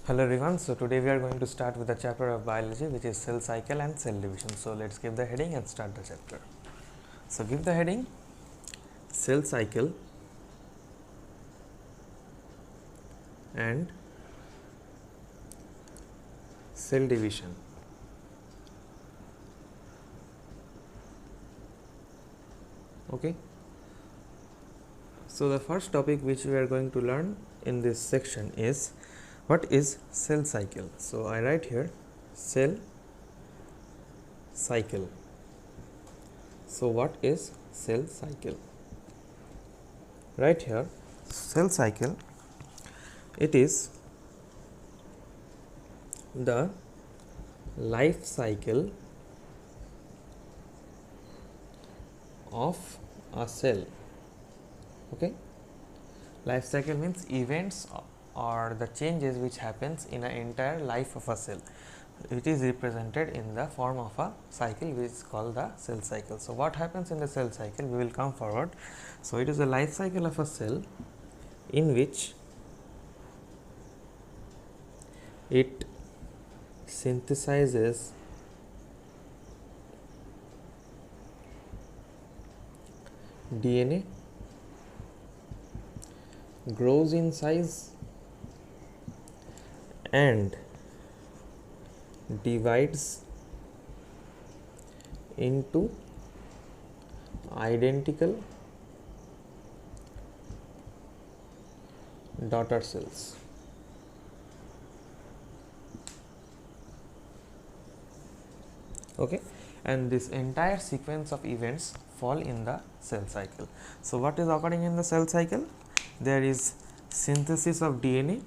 Hello everyone, so today we are going to start with the chapter of biology which is cell cycle and cell division. So let's give the heading and start the chapter. So give the heading cell cycle and cell division. Okay. So the first topic which we are going to learn in this section is what is cell cycle. So I write here cell cycle. So what is cell cycle? Right here cell cycle, it is the life cycle of a cell. Okay, life cycle means events or the changes which happens in an entire life of a cell. It is represented in the form of a cycle which is called the cell cycle. So what happens in the cell cycle, we will come forward. So it is a life cycle of a cell in which it synthesizes DNA, grows in size and divides into identical daughter cells. Okay, and this entire sequence of events fall in the cell cycle. So what is occurring in the cell cycle? There is synthesis of DNA,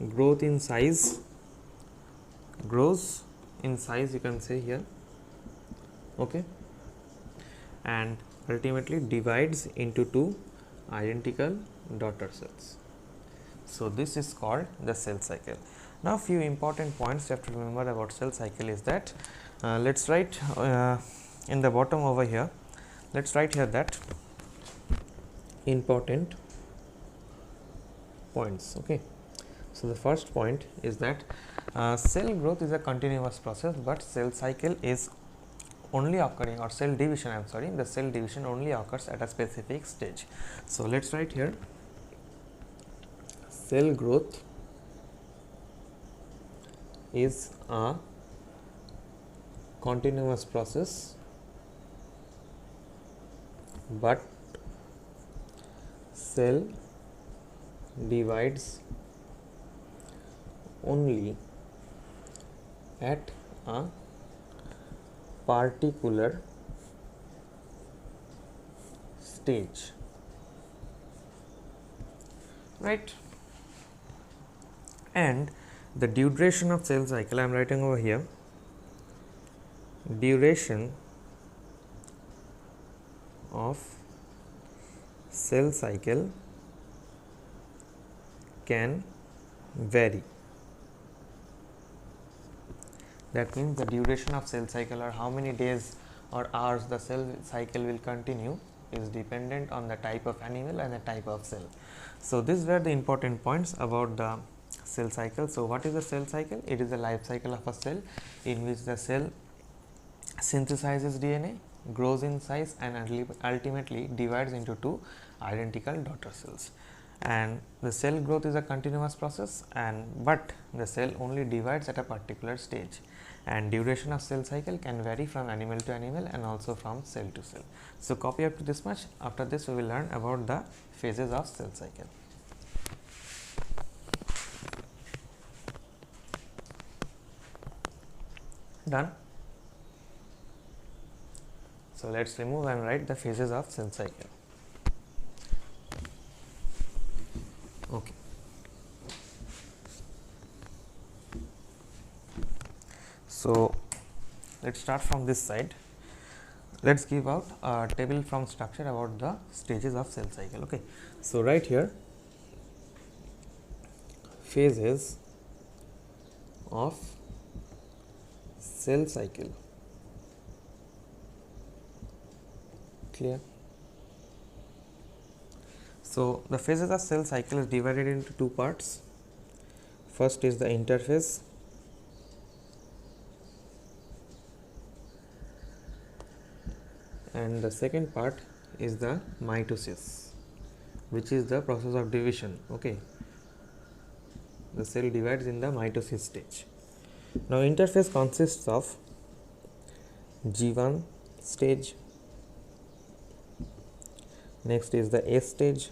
growth in size, grows in size, you can say here, okay, and ultimately divides into two identical daughter cells. So this is called the cell cycle. Now few important points you have to remember about cell cycle is that let's write in the bottom over here, let's write here that important points. Okay, so the first point is that cell growth is a continuous process, but cell cycle is only occurring, or cell division, I am sorry, the cell division only occurs at a specific stage. So let's write here cell growth is a continuous process, but cell divides only at a particular stage, right? And the duration of cell cycle, I am writing over here, duration of cell cycle can vary. That means the duration of cell cycle, or how many days or hours the cell cycle will continue, is dependent on the type of animal and the type of cell. So these were the important points about the cell cycle. So what is the cell cycle? It is the life cycle of a cell in which the cell synthesizes DNA, grows in size and ultimately divides into two identical daughter cells. And the cell growth is a continuous process, but the cell only divides at a particular stage, and duration of cell cycle can vary from animal to animal and also from cell to cell. So copy up to this much. After this we will learn about the phases of cell cycle. Done. So let's remove and write the phases of cell cycle. Okay. So let's start from this side. Let's give out a table from structure about the stages of cell cycle. Okay. So right here, phases of cell cycle. Clear? So the phases of cell cycle is divided into two parts. First is the interphase, and the second part is the mitosis, which is the process of division. Okay, the cell divides in the mitosis stage. Now interphase consists of G1 stage, next is the S stage,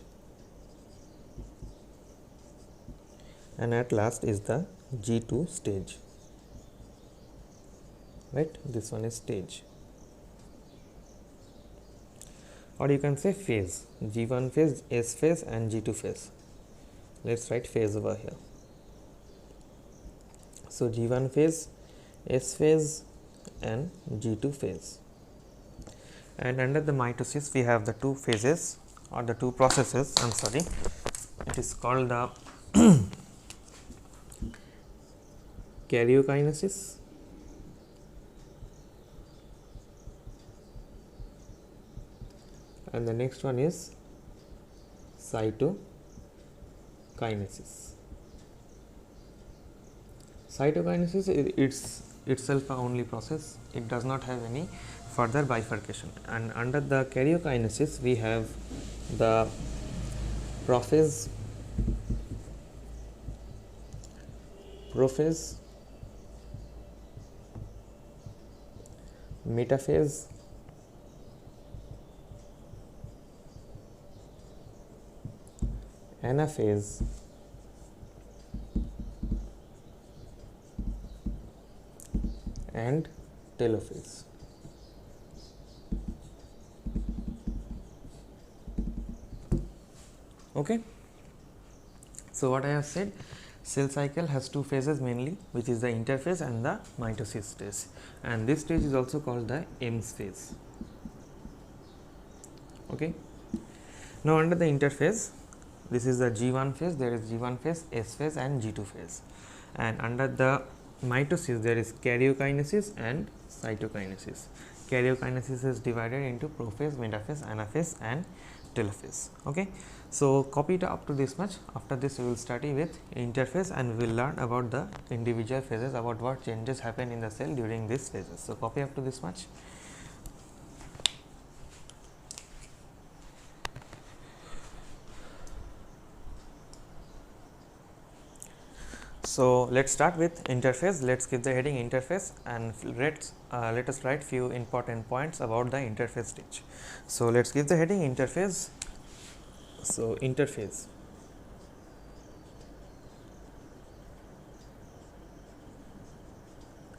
and at last is the G2 stage. Right, this one is stage, or you can say phase, G1 phase, S phase and G2 phase. Let's write phase over here. So G1 phase, S phase and G2 phase. And under the mitosis we have the two phases or the two processes, I am sorry, it is called the karyokinesis and the next one is cytokinesis. Cytokinesis is itself a only process, it does not have any further bifurcation, and under the karyokinesis we have the prophase, metaphase, anaphase and telophase. Okay. So what I have said, cell cycle has two phases mainly, which is the interphase and the mitosis stage, and this stage is also called the EMS phase. Okay. Now under the interphase, this is the G1 phase, there is G1 phase, S phase and G2 phase, and under the mitosis there is karyokinesis and cytokinesis. Karyokinesis is divided into prophase, metaphase, anaphase and telophase. Okay. So copy it up to this much. After this we will study with interphase and we will learn about the individual phases, about what changes happen in the cell during these phases. So copy up to this much. So let us start with interphase. Let us give the heading interphase and let us write few important points about the interphase stage. So let us give the heading interphase. So interphase,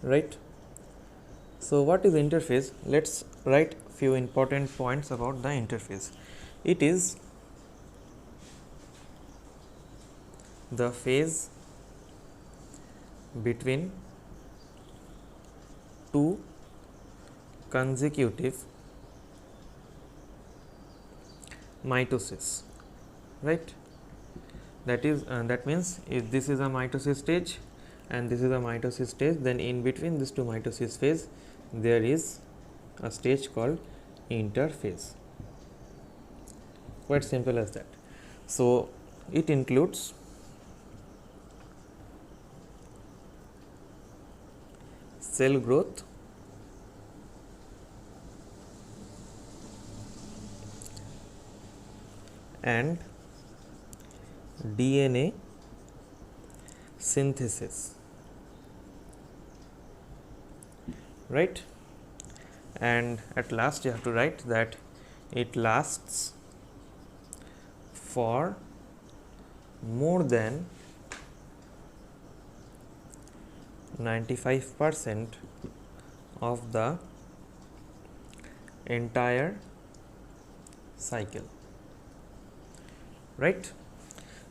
right. So what is interphase? Let us write few important points about the interphase. It is the phase between two consecutive mitosis, right. That is that means if this is a mitosis stage and this is a mitosis stage, then in between these two mitosis phase there is a stage called interphase. Quite simple as that. So it includes cell growth, and DNA synthesis, right. And at last you have to write that it lasts for more than 95% of the entire cycle, right.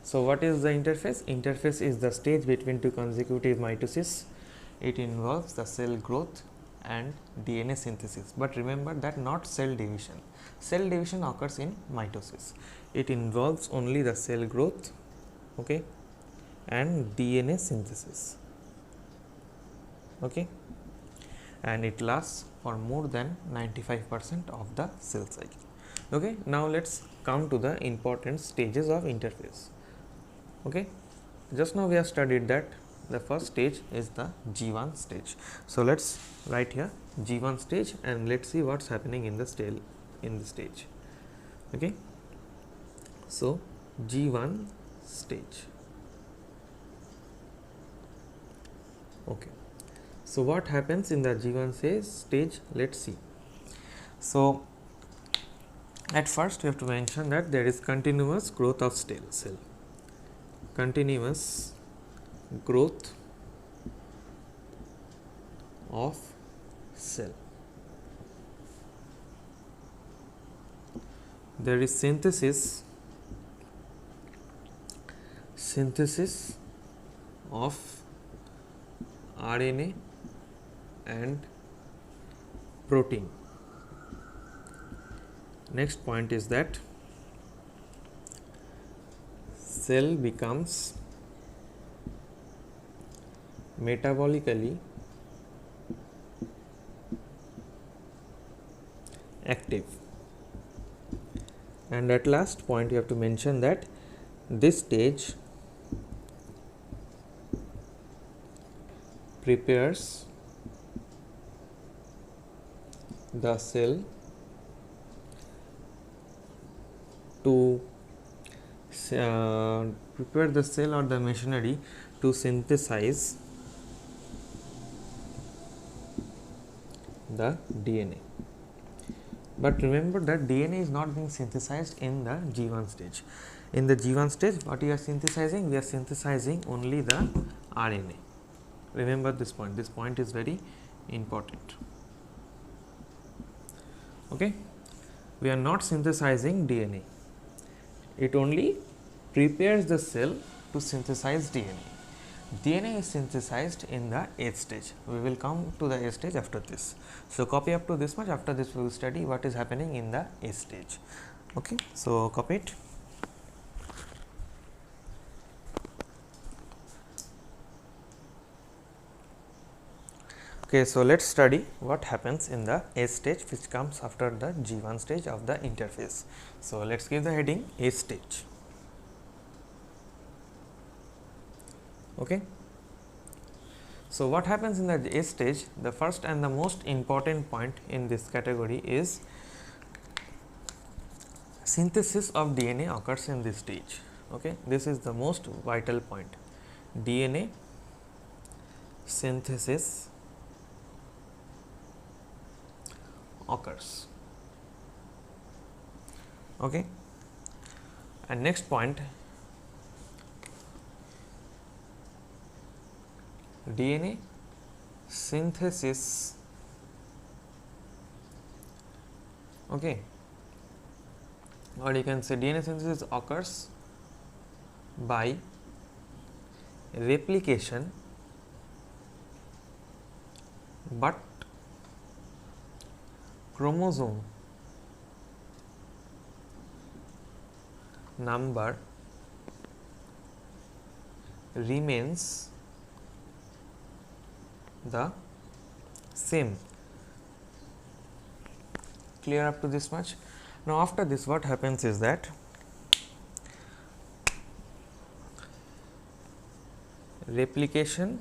So what is the interphase? Interphase is the stage between two consecutive mitosis. It involves the cell growth and DNA synthesis, but remember that not cell division. Cell division occurs in mitosis. It involves only the cell growth, okay, and DNA synthesis, okay, and it lasts for more than 95% of the cell cycle. Okay. Now let us come to the important stages of interphase. Okay. just now we have studied that the first stage is the G1 stage. So let's write here G1 stage and let's see what's happening in the stage. Okay. So G1 stage. Okay. So what happens in the G1 stage? Let's see. So at first we have to mention that there is continuous growth of cell. Continuous growth of cell. There is synthesis of RNA and protein. Next point is that cell becomes metabolically active, and at last point you have to mention that this stage prepares the cell to prepare the cell or the machinery to synthesize the DNA. But remember that DNA is not being synthesized in the G1 stage. In the G1 stage, what we are synthesizing? We are synthesizing only the RNA. Remember this point. This point is very important. Okay, we are not synthesizing DNA. It only prepares the cell to synthesize DNA. DNA is synthesized in the S stage. We will come to the S stage after this. So copy up to this much. After this, we will study what is happening in the S stage. Okay, so copy it. Okay, so let's study what happens in the S stage, which comes after the G1 stage of the interphase. So let's give the heading S stage. Okay. So what happens in the S stage? The first and the most important point in this category is synthesis of DNA occurs in this stage. Okay, this is the most vital point. DNA synthesis occurs. Okay, and next point, DNA synthesis, okay, or you can say DNA synthesis occurs by replication, but chromosome number remains the same. Clear up to this much? Now after this, what happens is that replication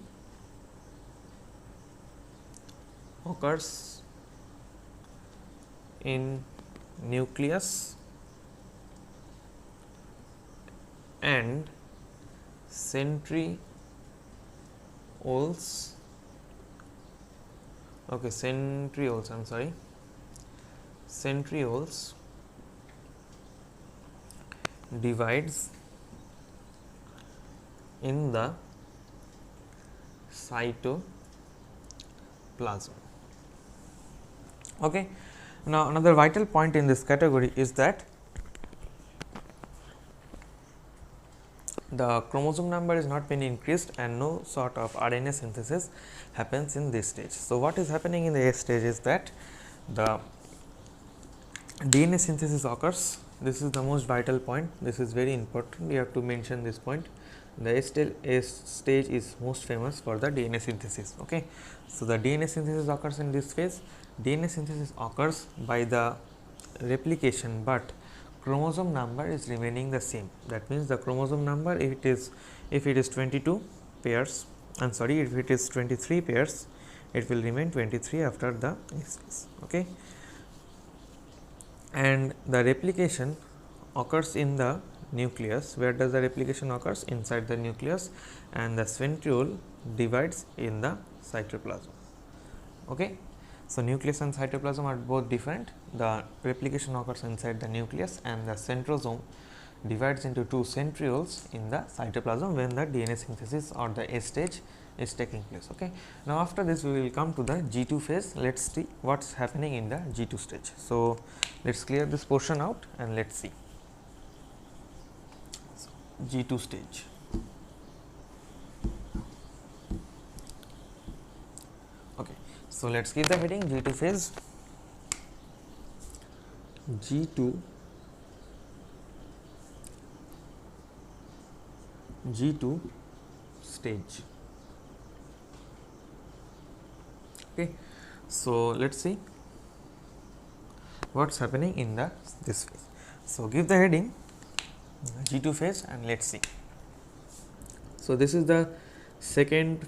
occurs in nucleus and centrioles, okay, centrioles divides in the cytoplasm. Okay. Now another vital point in this category is that the chromosome number is not been increased and no sort of RNA synthesis happens in this stage. So what is happening in the S stage is that the DNA synthesis occurs. This is the most vital point. This is very important. You have to mention this point. The S stage is most famous for the DNA synthesis. Okay, so the DNA synthesis occurs in this phase. DNA synthesis occurs by the replication, but chromosome number is remaining the same. That means the chromosome number, if it is 22 pairs, I am sorry, if it is 23 pairs, it will remain 23 after the S phase. Okay. And the replication occurs in the nucleus. Where does the replication occurs? Inside the nucleus, and the centriole divides in the cytoplasm. Okay. So, nucleus and cytoplasm are both different. The replication occurs inside the nucleus, and the centrosome divides into two centrioles in the cytoplasm when the DNA synthesis or the S stage is taking place. Okay. Now, after this we will come to the G2 phase. Let us see what is happening in the G2 stage. So, let us clear this portion out and let us see. So, G2 stage. Okay. So, let us give the heading G2 phase. G2 stage. Okay. So, let us see what is happening in this phase. So, give the heading G2 phase and let us see. So, this is the second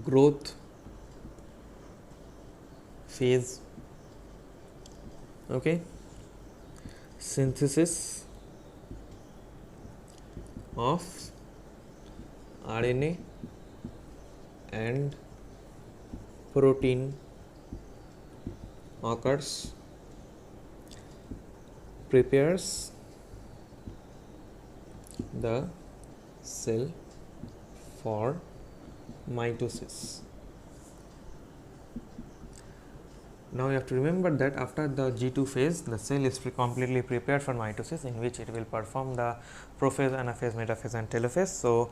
growth phase. Okay. Synthesis of RNA and protein occurs, prepares the cell for mitosis. Now, you have to remember that after the G2 phase, the cell is completely prepared for mitosis, in which it will perform the prophase, anaphase, metaphase and telophase. So,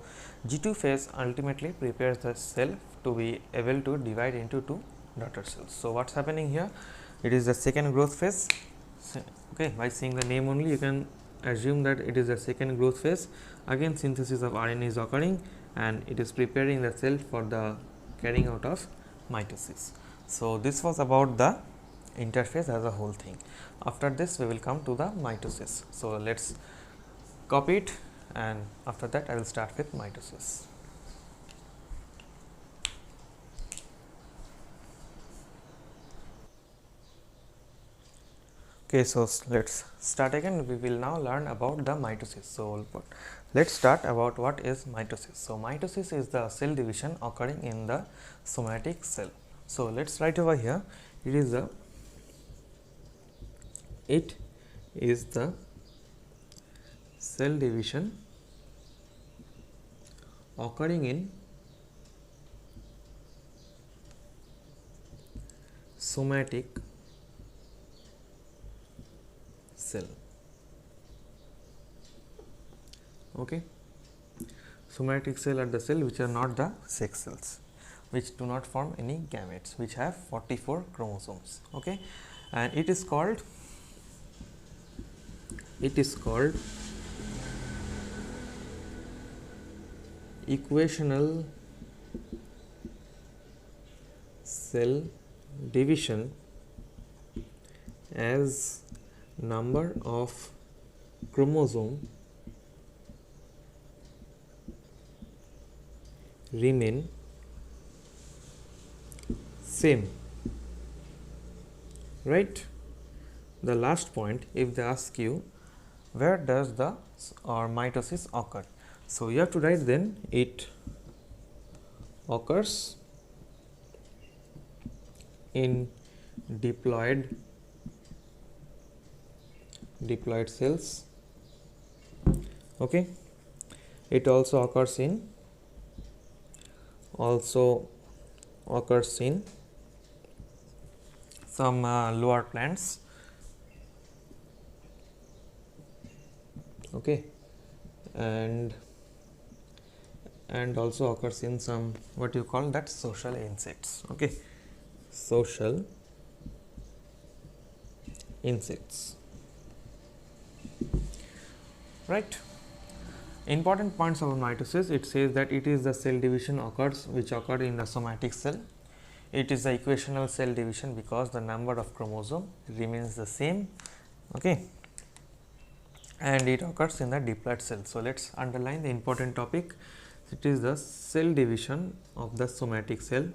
G2 phase ultimately prepares the cell to be able to divide into two daughter cells. So, what is happening here? It is the second growth phase. Okay, by seeing the name only, you can assume that it is the second growth phase. Again, synthesis of RNA is occurring, and it is preparing the cell for the carrying out of mitosis. So, this was about the interphase as a whole thing. After this, we will come to the mitosis. So, let us copy it, and after that I will start with mitosis. Okay, so let us start again. We will now learn about the mitosis. So, let us start about what is mitosis. So, mitosis is the cell division occurring in the somatic cell. So, let us write over here. It is the cell division occurring in somatic cell. Okay. Somatic cell are the cell which are not the sex cells, which do not form any gametes, which have 44 chromosomes. Okay. And it is called equational cell division, as number of chromosome remain same, right? The last point, if they ask you where does the mitosis occur, so you have to write then it occurs in diploid cells. Okay. It also occurs in some lower plants. Okay. And also occurs in some, what you call that, social insects. Okay. Social insects, right? Important points of mitosis. It says that it is the cell division which occurred in the somatic cell. It is the equational cell division because the number of chromosome remains the same okay, and it occurs in the diploid cell. So, let us underline the important topic. It is the cell division of the somatic cell.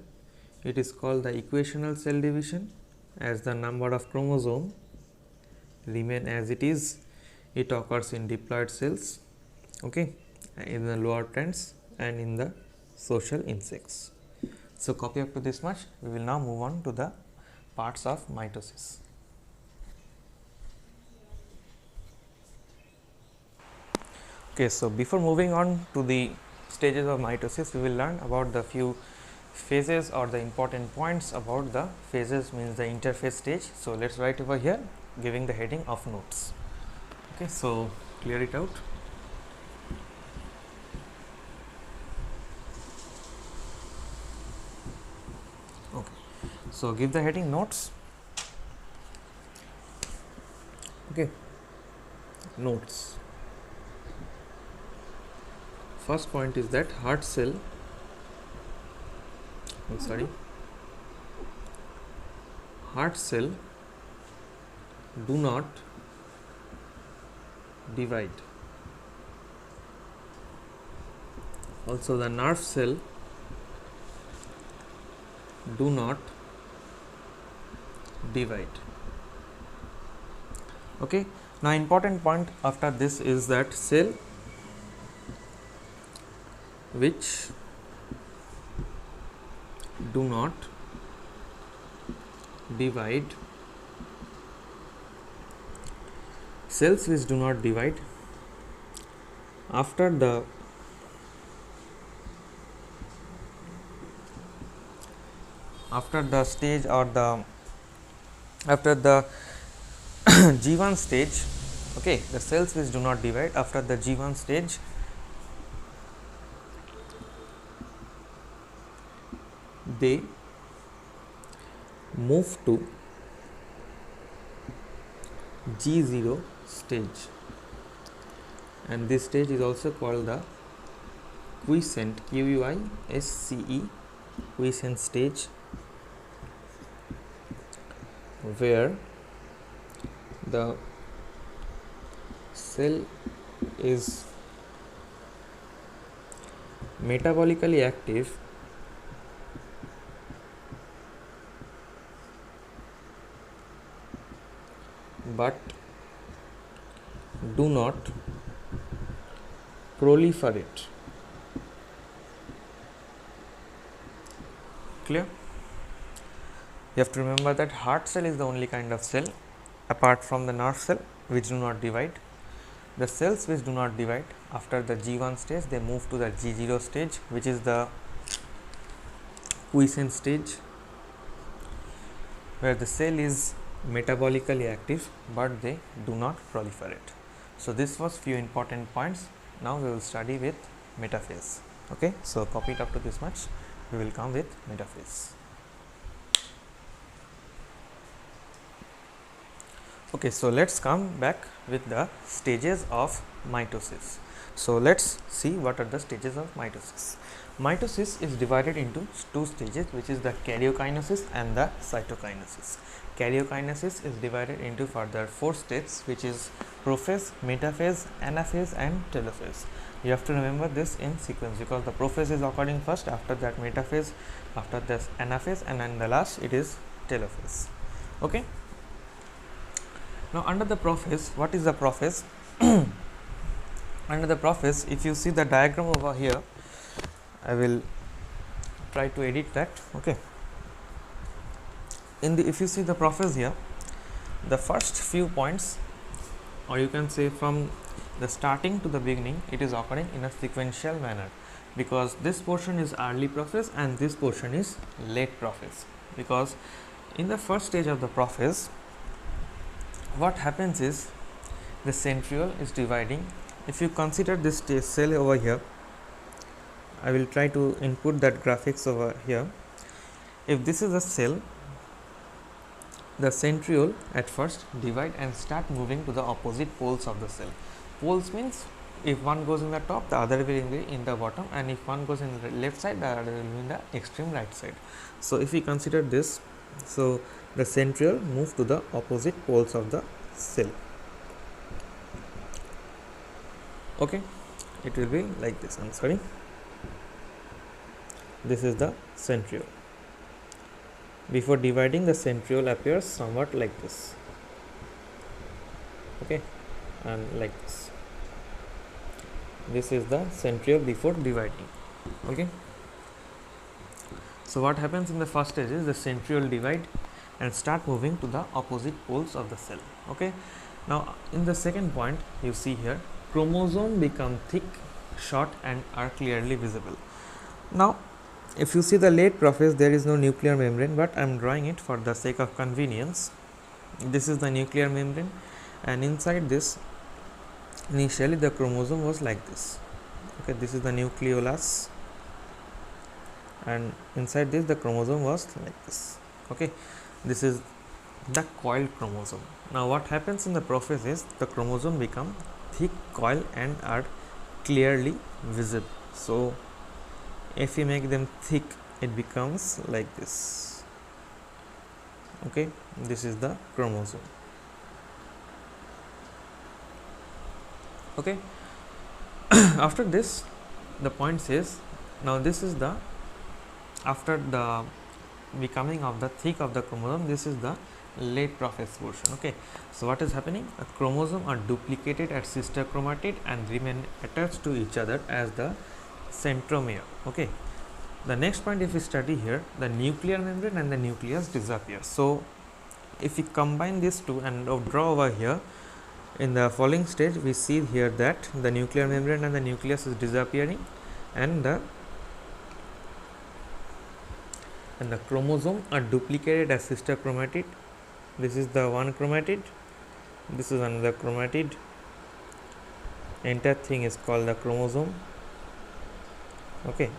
It is called the equational cell division, as the number of chromosome remain as it is. It occurs in diploid cells, okay, in the lower plants and in the social insects. So, copy up to this much. We will now move on to the parts of mitosis. Okay, so before moving on to the stages of mitosis, we will learn about the few phases or the important points about the phases, means the interphase stage. So, let us write over here giving the heading of notes. Okay, so clear it out. Okay, so give the heading notes. Okay, notes. First point is that heart cell, heart cell do not divide. Also, the nerve cell do not divide. Okay. Now, important point after this is that cell which do not divide, cells which do not divide after the stage or after the G1 stage, okay, the cells which do not divide after the G1 stage, they move to G0 stage, and this stage is also called the quiescent, Q-U-I-S-C-E, quiescent stage, where the cell is metabolically active but do not proliferate. Clear? You have to remember that heart cell is the only kind of cell apart from the nerve cell which do not divide. The cells which do not divide after the G1 stage, they move to the G0 stage, which is the quiescent stage, where the cell is metabolically active but they do not proliferate. So, this was few important points. Now, we will study with metaphase. Okay. So, copy it up to this much. We will come with metaphase. Okay, so let us come back with the stages of mitosis. So, let us see what are the stages of mitosis. Mitosis is divided into two stages, which is the karyokinesis and the cytokinesis. Karyokinesis is divided into further four states, which is prophase, metaphase, anaphase and telophase. You have to remember this in sequence because the prophase is occurring first, after that metaphase, after this anaphase, and then the last it is telophase. Okay. Now, under the prophase, what is the prophase? Under the prophase, if you see the diagram over here, I will try to edit that. Okay. If you see the prophase here, the first few points, or you can say from the starting to the beginning, it is occurring in a sequential manner, because this portion is early prophase and this portion is late prophase. Because in the first stage of the prophase, what happens is the centriole is dividing. If you consider this cell over here, I will try to input that graphics over here. If this is a cell, the centriole at first divide and start moving to the opposite poles of the cell. Poles means if one goes in the top, the other will be in the bottom, and if one goes in the left side, the other will be in the extreme right side. So, if we consider this, so the centriole move to the opposite poles of the cell. Okay, it will be like this. I'm sorry, this is the centriole. Before dividing, the centriole appears somewhat like this. Okay, and like this. This is the centriole before dividing. Okay, so what happens in the first stage is the centriole divide and start moving to the opposite poles of the cell. Okay, now in the second point, you see here chromosome become thick, short and are clearly visible. Now if you see the late prophase, there is no nuclear membrane, but I am drawing it for the sake of convenience. This is the nuclear membrane, and inside this, initially the chromosome was like this. Okay, this is the nucleolus, and inside this the chromosome was like this. Okay, this is the coiled chromosome. Now what happens in the prophase is the chromosome become thick, coil and are clearly visible. So if you make them thick, it becomes like this. Okay, this is the chromosome. Okay, after this the point says, now this is the, after the becoming of the thick of the chromosome, this is the late prophase portion. Okay, so what is happening, a chromosome are duplicated at sister chromatid and remain attached to each other as the centromere. Okay, the next point, if we study here, the nuclear membrane and the nucleus disappear. So if we combine these two and draw over here, in the following stage we see here that the nuclear membrane and the nucleus is disappearing, and the chromosome are duplicated as sister chromatid. This is the one chromatid, this is another chromatid, entire thing is called the chromosome. Okay,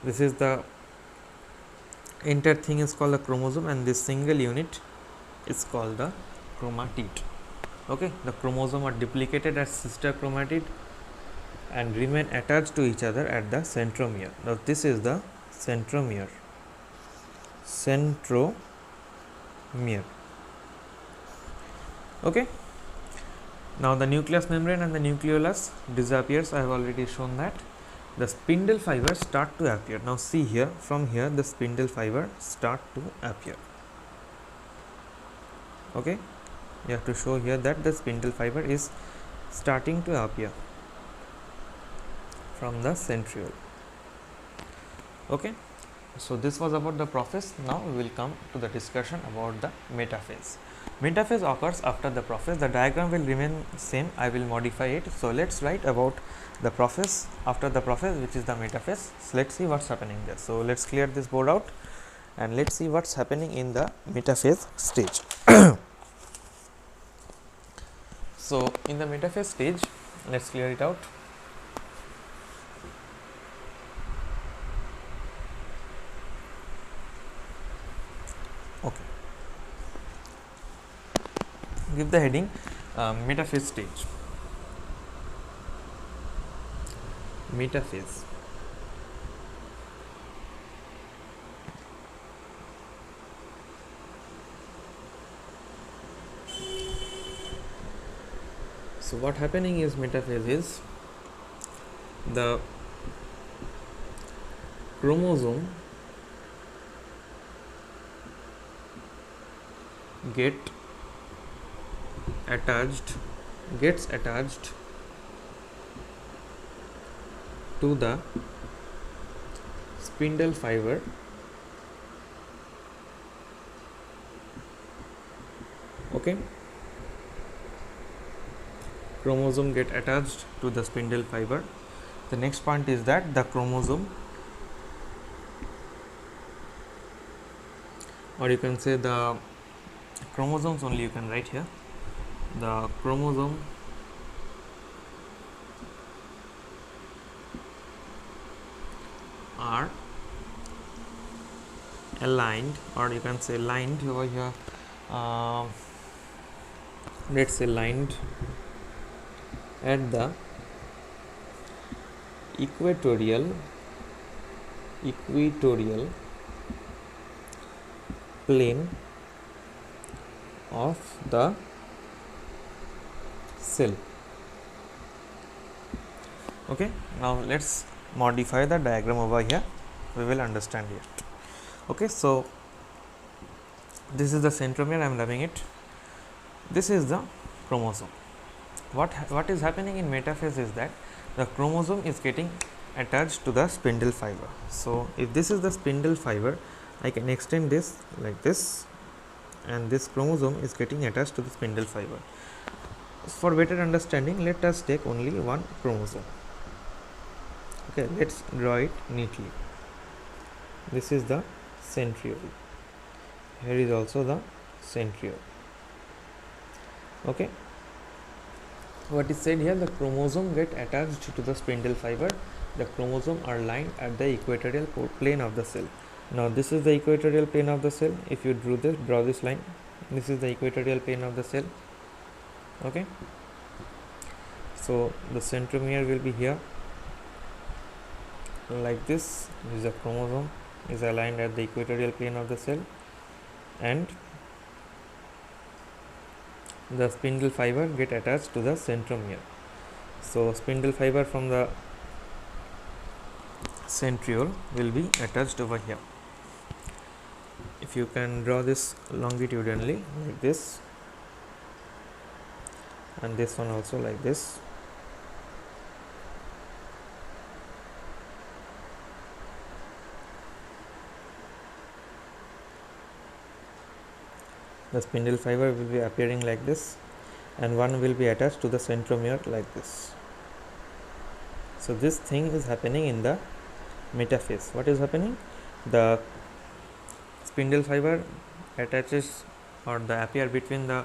this is the entire thing is called the chromosome, and this single unit is called the chromatid. Okay, the chromosome are duplicated as sister chromatid and remain attached to each other at the centromere. Now this is the centromere. Okay, now the nucleus membrane and the nucleolus disappears. I have already shown that. The spindle fibers start to appear. Now see here, from here the spindle fiber start to appear. Okay, you have to show here that the spindle fiber is starting to appear from the centriole. Okay, so this was about the prophase. Now we will come to the discussion about the metaphase. Metaphase occurs after the prophase. The diagram will remain same, I will modify it. So let's write about the prophase, after the prophase, which is the metaphase. So let's see what's happening there. So let's clear this board out and let's see what's happening in the metaphase stage. So in the metaphase stage, let's clear it out. Okay, give the heading metaphase stage. Metaphase. So what happening is, metaphase is the chromosome gets attached to the spindle fiber okay, chromosome get attached to the spindle fiber. The next point is that the chromosome, or you can say the chromosomes only, you can write here, the chromosome are aligned, or you can say lined over here, let's say lined at the equatorial plane of the cell. Okay, now let's modify the diagram over here, we will understand here. Okay, so this is the centromere, I am rubbing it. This is the chromosome. What is happening in metaphase is that the chromosome is getting attached to the spindle fiber. So if this is the spindle fiber, I can extend this like this, and this chromosome is getting attached to the spindle fiber. For better understanding, let us take only one chromosome. Okay, let's draw it neatly. This is the centriole. Here is also the centriole. Okay, what is said here, the chromosome get attached to the spindle fiber. The chromosome are lined at the equatorial plane of the cell. Now this is the equatorial plane of the cell. If you draw this line, this is the equatorial plane of the cell. Okay, so the centromere will be here like this. This is a chromosome is aligned at the equatorial plane of the cell, and the spindle fiber get attached to the centromere. So spindle fiber from the centriole will be attached over here. If you can draw this longitudinally like this, and this one also like this. The spindle fiber will be appearing like this, and one will be attached to the centromere like this. So this thing is happening in the metaphase. What is happening? The spindle fiber attaches or the appear between the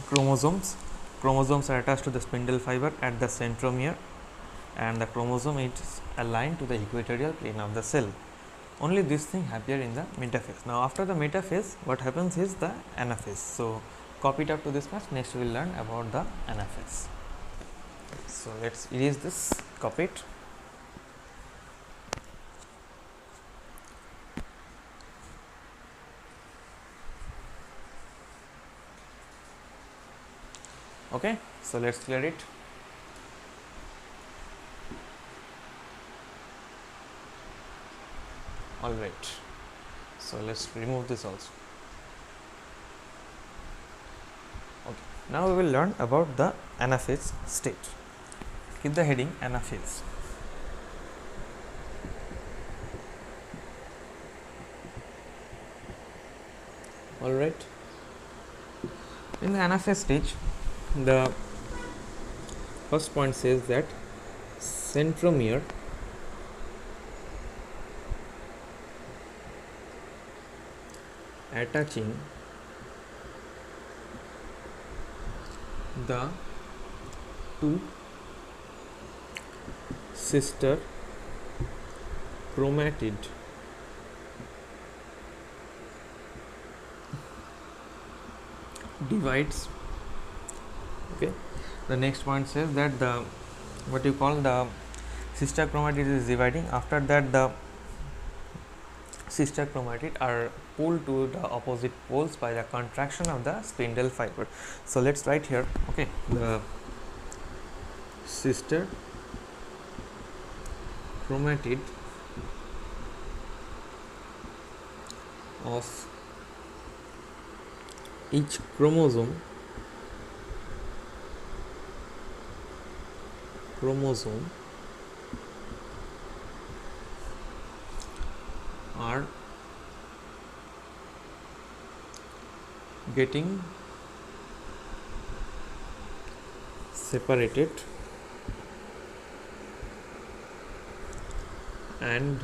chromosomes. Chromosomes are attached to the spindle fiber at the centromere, and the chromosome is aligned to the equatorial plane of the cell. Only this thing appear in the metaphase. Now after the metaphase, what happens is the anaphase. So copy it up to this much. Next we will learn about the anaphase. So let's erase this, copy it. Okay, so let's clear it. All right, so let's remove this also. Okay, now we will learn about the anaphase state. Keep the heading anaphase. All right, in the anaphase stage, the first point says that centromere attaching the two sister chromatid divides. Okay, the next point says that the what you call the sister chromatid is dividing. After that, the sister chromatid are pulled to the opposite poles by the contraction of the spindle fiber. So let's write here. Okay, the sister chromatid of each chromosome are getting separated and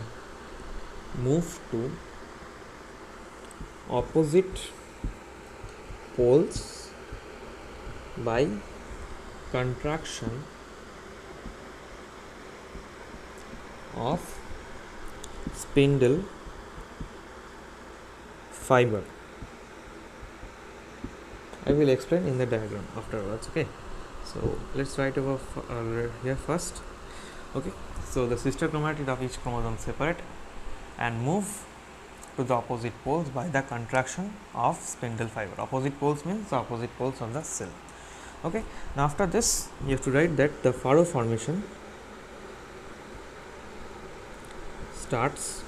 move to opposite poles by contraction of spindle fiber. I will explain in the diagram afterwards. Okay, so let's write over here first. Okay, so the sister chromatid of each chromosome separate and move to the opposite poles by the contraction of spindle fiber. Opposite poles means the opposite poles of the cell. Okay. Now after this you have to write that the furrow formation starts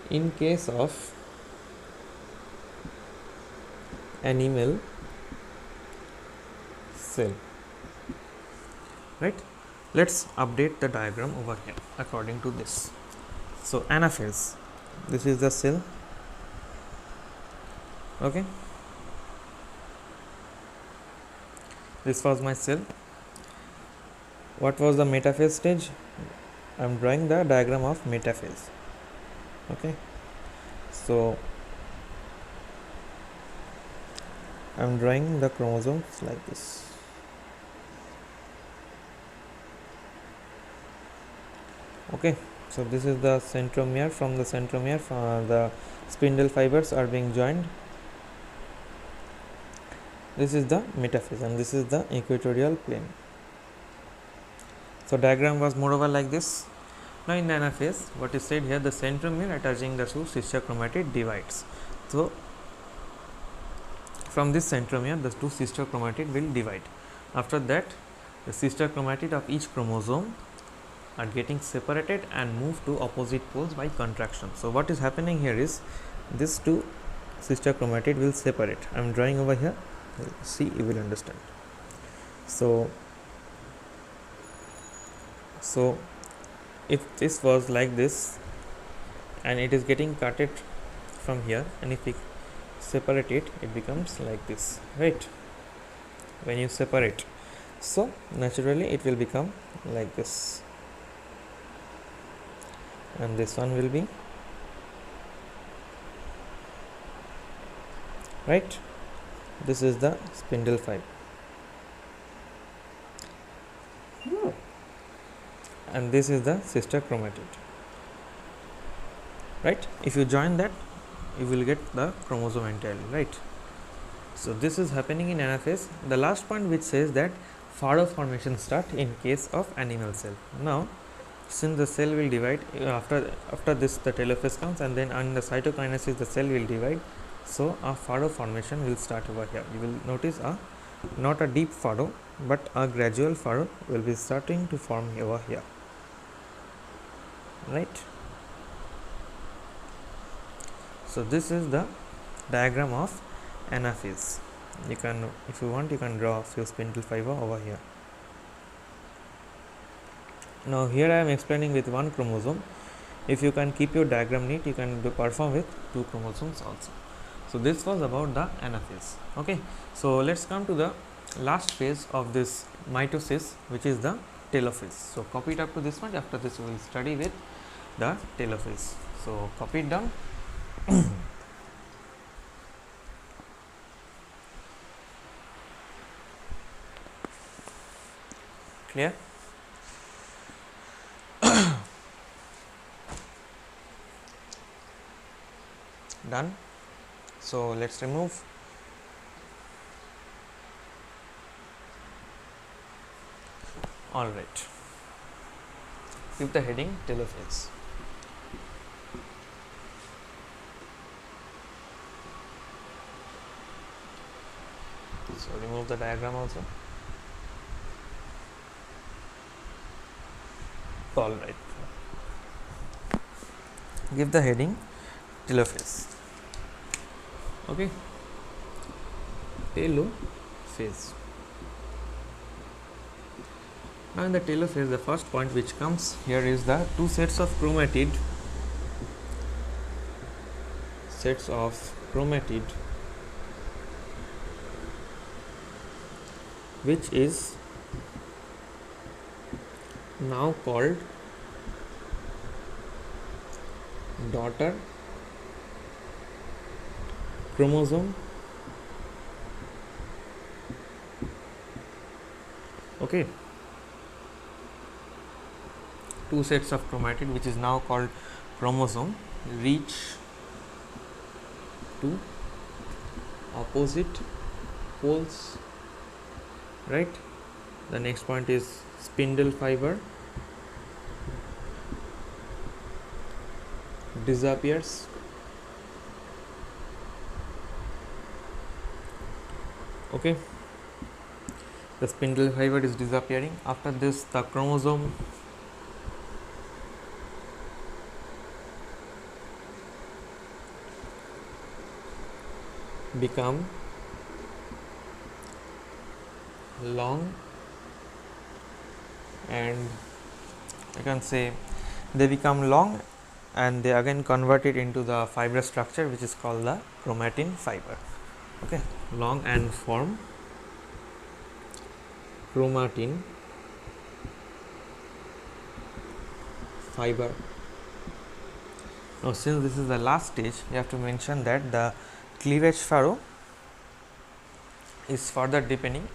in case of animal cell, right. Let's update the diagram over here according to this. So anaphase, this is the cell, okay, this was my cell. What was the metaphase stage? I am drawing the diagram of metaphase, okay. So I am drawing the chromosomes like this. Okay, so this is the centromere. From the centromere, the spindle fibers are being joined. This is the metaphase and this is the equatorial plane. So diagram was moreover like this. Now in the anaphase, what is said here, the centromere attaching the two sister chromatid divides. So from this centromere, the two sister chromatid will divide. After that, the sister chromatid of each chromosome are getting separated and move to opposite poles by contraction. So what is happening here is these two sister chromatid will separate. I am drawing over here. See, you will understand. So if this was like this and it is getting cutted from here, and if we separate it, it becomes like this, right? When you separate, so naturally it will become like this, and this one will be right. This is the spindle fiber, and this is the sister chromatid, right. If you join that, you will get the chromosome entirely, right. So this is happening in anaphase. The last point which says that furrow formation start in case of animal cell. Now since the cell will divide, after this the telophase comes, and then on the cytokinesis the cell will divide. So a furrow formation will start over here. You will notice not a deep furrow, but a gradual furrow will be starting to form over here, right. So this is the diagram of anaphase. You can, if you want, you can draw a few spindle fiber over here. Now here I am explaining with one chromosome. If you can keep your diagram neat, you can perform with two chromosomes also. So this was about the anaphase. Okay, so let's come to the last phase of this mitosis, which is the telophase. So copy it up to this one. After this we will study with the telophase. So copy it down. Clear? Done. So let's remove. All right. Give the heading telophase. So remove the diagram also. All right. Give the heading telophase. Okay. Telophase. Now in the telophase, the first point which comes here is the two sets of chromatid. Which is now called daughter chromosome. Okay, two sets of chromatid which is now called chromosome reach to opposite poles right? The next point is spindle fiber disappears. Okay, the spindle fiber is disappearing. After this, the chromosome become long, and I can say they become long and they again convert it into the fibrous structure which is called the chromatin fiber. Okay, long and form chromatin fiber. Now since this is the last stage, you have to mention that the cleavage furrow is further deepening.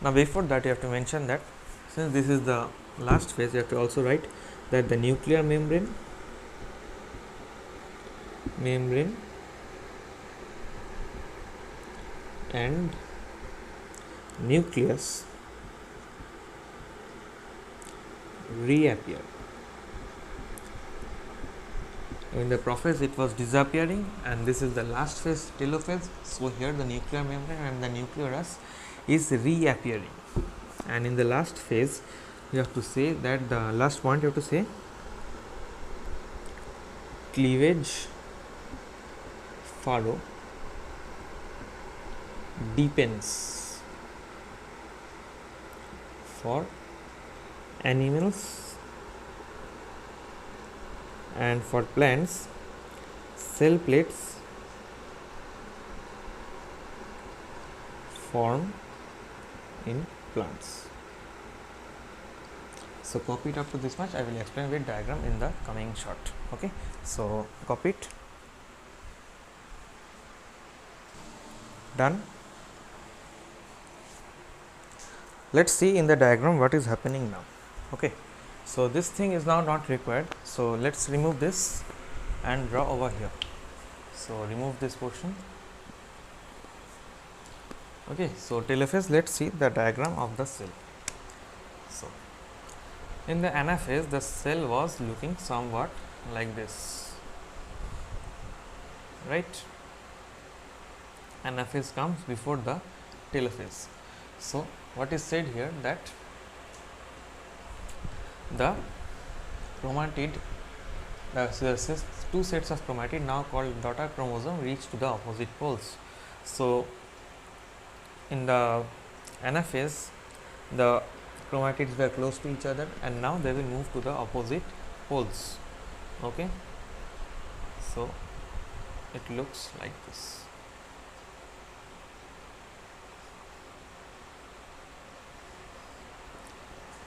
Now before that, you have to mention that since this is the last phase, you have to also write that the nuclear membrane and nucleus reappear. In the prophase it was disappearing, and this is the last phase, telophase. So here the nuclear membrane and the nucleus is reappearing, and in the last phase you have to say that the last point you have to say cleavage furrow deepens for animals, and for plants cell plates form in plants. So copy it up to this much. I will explain with diagram in the coming short. Okay, so copy it. Done. Let's see in the diagram what is happening now. Okay, so this thing is now not required, so let's remove this and draw over here. So remove this portion. Okay, so telophase, let's see the diagram of the cell. So in the anaphase, the cell was looking somewhat like this, right? Anaphase comes before the telophase. So what is said here, that the chromatid, the two sets of chromatid now called daughter chromosome reach to the opposite poles. So in the anaphase, the chromatids were close to each other, and now they will move to the opposite poles. Okay, so it looks like this.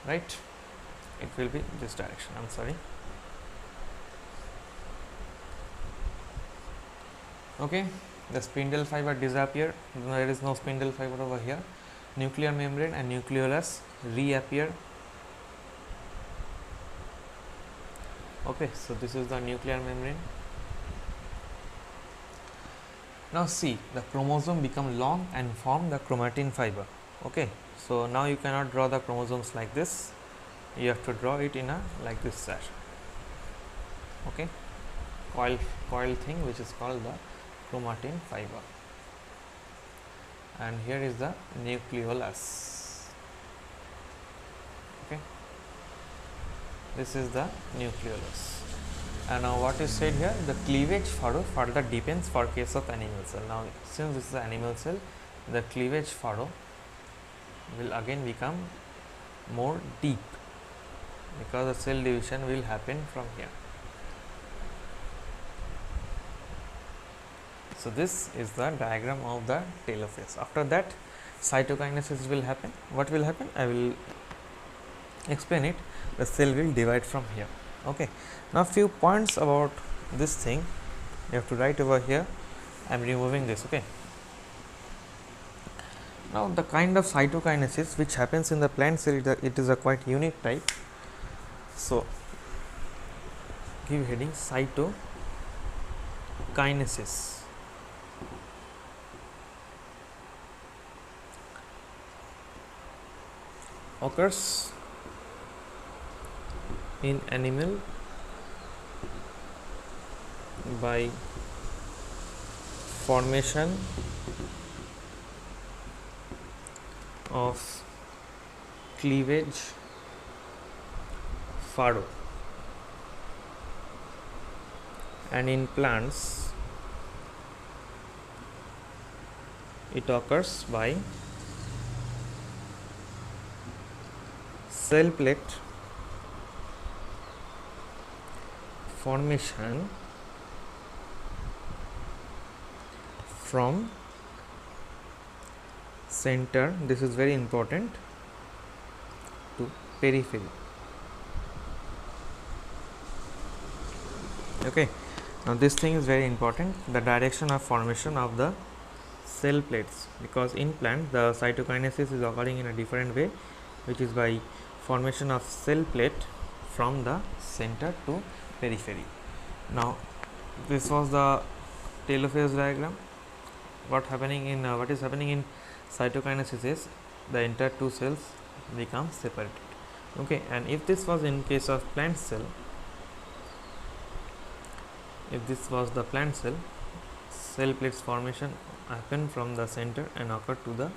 Right, it will be this direction. I'm sorry. Okay, the spindle fiber disappear. There is no spindle fiber over here. Nuclear membrane and nucleolus reappear. Okay, so this is the nuclear membrane. Now see, the chromosome become long and form the chromatin fiber. Okay, so now you cannot draw the chromosomes like this. You have to draw it in a like this fashion. Okay, coil thing which is called the chromatin fiber, and here is the nucleolus. Okay, this is the nucleolus. And now what is said here, the cleavage furrow further deepens for case of animal cell. Now since this is an animal cell, the cleavage furrow will again become more deep, because the cell division will happen from here. So this is the diagram of the telophase. After that, cytokinesis will happen. What will happen? I will explain it. The cell will divide from here. Okay, now few points about this thing you have to write over here. I am removing this. Okay, now the kind of cytokinesis which happens in the plant cell, it is a quite unique type. So give heading cytokinesis. occurs in animal by formation of cleavage furrow, and in plants it occurs by cell plate formation from center, this is very important, to periphery. Okay, now this thing is very important, the direction of formation of the cell plates, because in plant the cytokinesis is occurring in a different way, which is by formation of cell plate from the center to periphery. Now this was the telophase diagram. What is happening in cytokinesis is the entire two cells become separated. Okay, and if this was in case of plant cell, if this was the plant cell, cell plates formation happen from the center and occur to the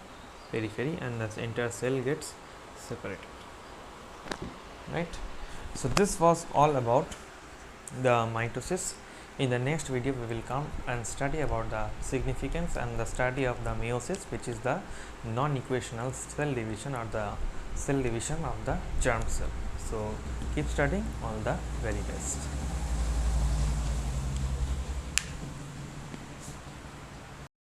periphery, and the entire cell gets separated, right? So this was all about the mitosis. In the next video we will come and study about the significance and the study of the meiosis, which is the non-equational cell division or the cell division of the germ cell. So keep studying, all the very best.